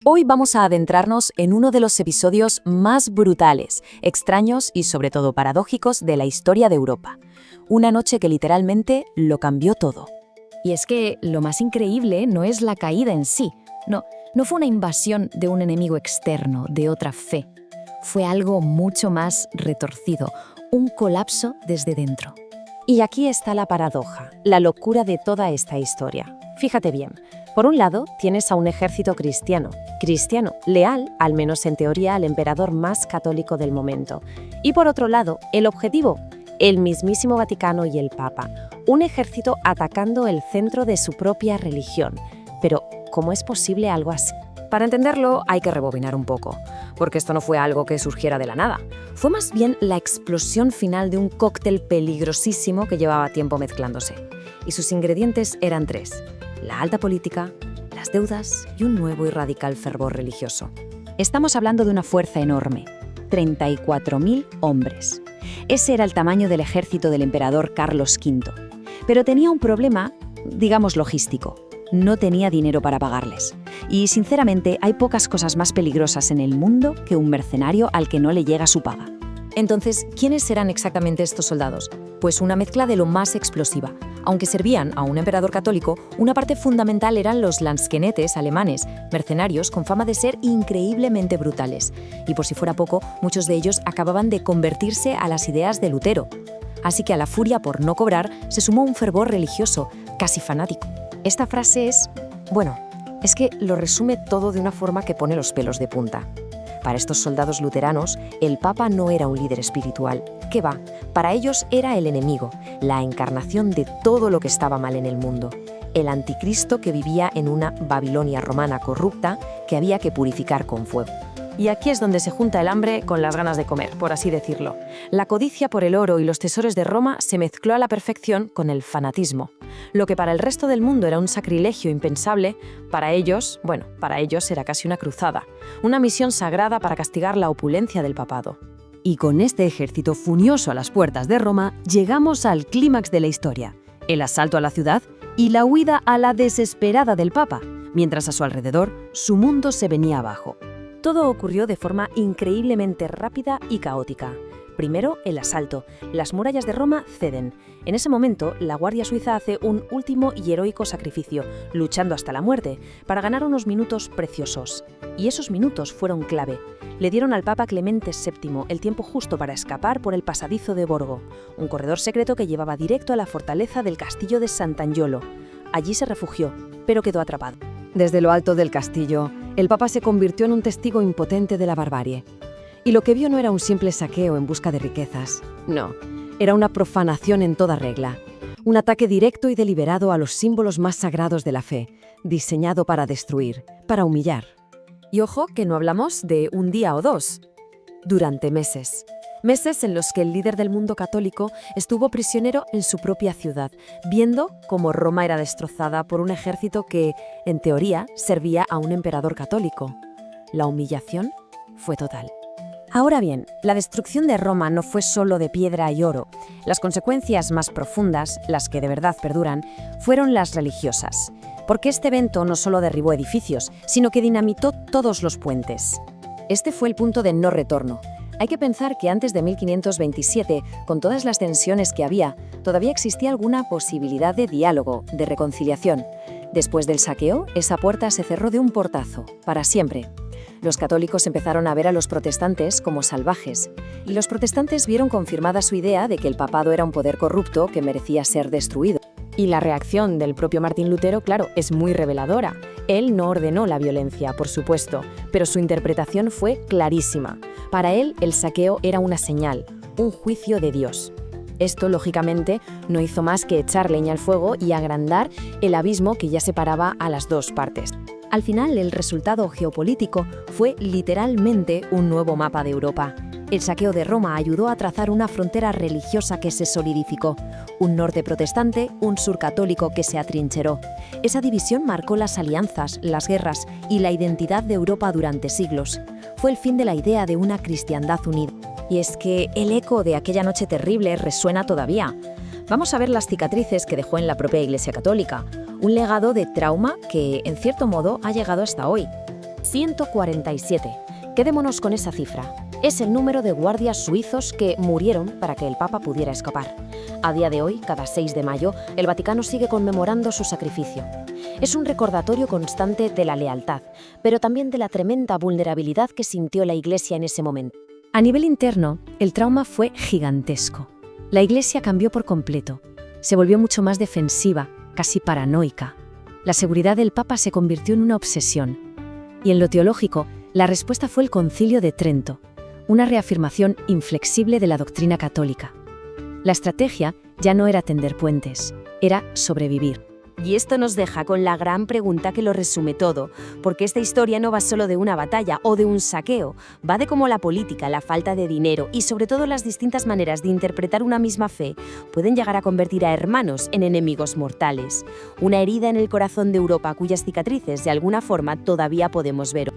Hoy vamos a adentrarnos en uno de los episodios más brutales, extraños y sobre todo paradójicos de la historia de Europa. Una noche que literalmente lo cambió todo. Y es que lo más increíble no es la caída en sí, no fue una invasión de un enemigo externo, de otra fe. Fue algo mucho más retorcido, un colapso desde dentro. Y aquí está la paradoja, la locura de toda esta historia. Fíjate bien, por un lado tienes a un ejército cristiano, leal, al menos en teoría, al emperador más católico del momento. Y por otro lado, el objetivo, el mismísimo Vaticano y el Papa, un ejército atacando el centro de su propia religión. Pero, ¿cómo es posible algo así? Para entenderlo hay que rebobinar un poco, porque esto no fue algo que surgiera de la nada. Fue más bien la explosión final de un cóctel peligrosísimo que llevaba tiempo mezclándose. Y sus ingredientes eran tres: la alta política, las deudas y un nuevo y radical fervor religioso. Estamos hablando de una fuerza enorme, 34.000 hombres. Ese era el tamaño del ejército del emperador Carlos V. Pero tenía un problema, digamos, logístico. No tenía dinero para pagarles. Y, sinceramente, hay pocas cosas más peligrosas en el mundo que un mercenario al que no le llega su paga. Entonces, ¿quiénes eran exactamente estos soldados? Pues una mezcla de lo más explosiva. Aunque servían a un emperador católico, una parte fundamental eran los lansquenetes alemanes, mercenarios con fama de ser increíblemente brutales. Y por si fuera poco, muchos de ellos acababan de convertirse a las ideas de Lutero. Así que a la furia por no cobrar se sumó un fervor religioso, casi fanático. Esta frase es que lo resume todo de una forma que pone los pelos de punta. Para estos soldados luteranos, el Papa no era un líder espiritual. ¿Qué va? Para ellos era el enemigo, la encarnación de todo lo que estaba mal en el mundo. El anticristo que vivía en una Babilonia romana corrupta que había que purificar con fuego. Y aquí es donde se junta el hambre con las ganas de comer, por así decirlo. La codicia por el oro y los tesoros de Roma se mezcló a la perfección con el fanatismo. Lo que para el resto del mundo era un sacrilegio impensable, para ellos era casi una cruzada, una misión sagrada para castigar la opulencia del papado. Y con este ejército furioso a las puertas de Roma, llegamos al clímax de la historia, el asalto a la ciudad y la huida a la desesperada del Papa, mientras a su alrededor su mundo se venía abajo. Todo ocurrió de forma increíblemente rápida y caótica. Primero, el asalto. Las murallas de Roma ceden. En ese momento, la Guardia Suiza hace un último y heroico sacrificio, luchando hasta la muerte, para ganar unos minutos preciosos. Y esos minutos fueron clave. Le dieron al Papa Clemente VII el tiempo justo para escapar por el pasadizo de Borgo, un corredor secreto que llevaba directo a la fortaleza del castillo de Sant'Angelo. Allí se refugió, pero quedó atrapado. Desde lo alto del castillo, el Papa se convirtió en un testigo impotente de la barbarie. Y lo que vio no era un simple saqueo en busca de riquezas. No, era una profanación en toda regla. Un ataque directo y deliberado a los símbolos más sagrados de la fe, diseñado para destruir, para humillar. Y ojo que no hablamos de un día o dos. Durante meses. Meses en los que el líder del mundo católico estuvo prisionero en su propia ciudad, viendo cómo Roma era destrozada por un ejército que, en teoría, servía a un emperador católico. La humillación fue total. Ahora bien, la destrucción de Roma no fue solo de piedra y oro. Las consecuencias más profundas, las que de verdad perduran, fueron las religiosas. Porque este evento no solo derribó edificios, sino que dinamitó todos los puentes. Este fue el punto de no retorno. Hay que pensar que antes de 1527, con todas las tensiones que había, todavía existía alguna posibilidad de diálogo, de reconciliación. Después del saqueo, esa puerta se cerró de un portazo, para siempre. Los católicos empezaron a ver a los protestantes como salvajes, y los protestantes vieron confirmada su idea de que el papado era un poder corrupto que merecía ser destruido. Y la reacción del propio Martín Lutero, claro, es muy reveladora. Él no ordenó la violencia, por supuesto, pero su interpretación fue clarísima. Para él, el saqueo era una señal, un juicio de Dios. Esto, lógicamente, no hizo más que echar leña al fuego y agrandar el abismo que ya separaba a las dos partes. Al final, el resultado geopolítico fue literalmente un nuevo mapa de Europa. El saqueo de Roma ayudó a trazar una frontera religiosa que se solidificó, un norte protestante, un sur católico que se atrincheró. Esa división marcó las alianzas, las guerras y la identidad de Europa durante siglos. Fue el fin de la idea de una cristiandad unida. Y es que el eco de aquella noche terrible resuena todavía. Vamos a ver las cicatrices que dejó en la propia Iglesia Católica, un legado de trauma que, en cierto modo, ha llegado hasta hoy. 147. Quedémonos con esa cifra. Es el número de guardias suizos que murieron para que el Papa pudiera escapar. A día de hoy, cada 6 de mayo, el Vaticano sigue conmemorando su sacrificio. Es un recordatorio constante de la lealtad, pero también de la tremenda vulnerabilidad que sintió la Iglesia en ese momento. A nivel interno, el trauma fue gigantesco. La Iglesia cambió por completo. Se volvió mucho más defensiva, casi paranoica. La seguridad del Papa se convirtió en una obsesión. Y en lo teológico, la respuesta fue el Concilio de Trento, una reafirmación inflexible de la doctrina católica. La estrategia ya no era tender puentes, era sobrevivir. Y esto nos deja con la gran pregunta que lo resume todo, porque esta historia no va solo de una batalla o de un saqueo, va de cómo la política, la falta de dinero y sobre todo las distintas maneras de interpretar una misma fe pueden llegar a convertir a hermanos en enemigos mortales. Una herida en el corazón de Europa cuyas cicatrices de alguna forma todavía podemos ver.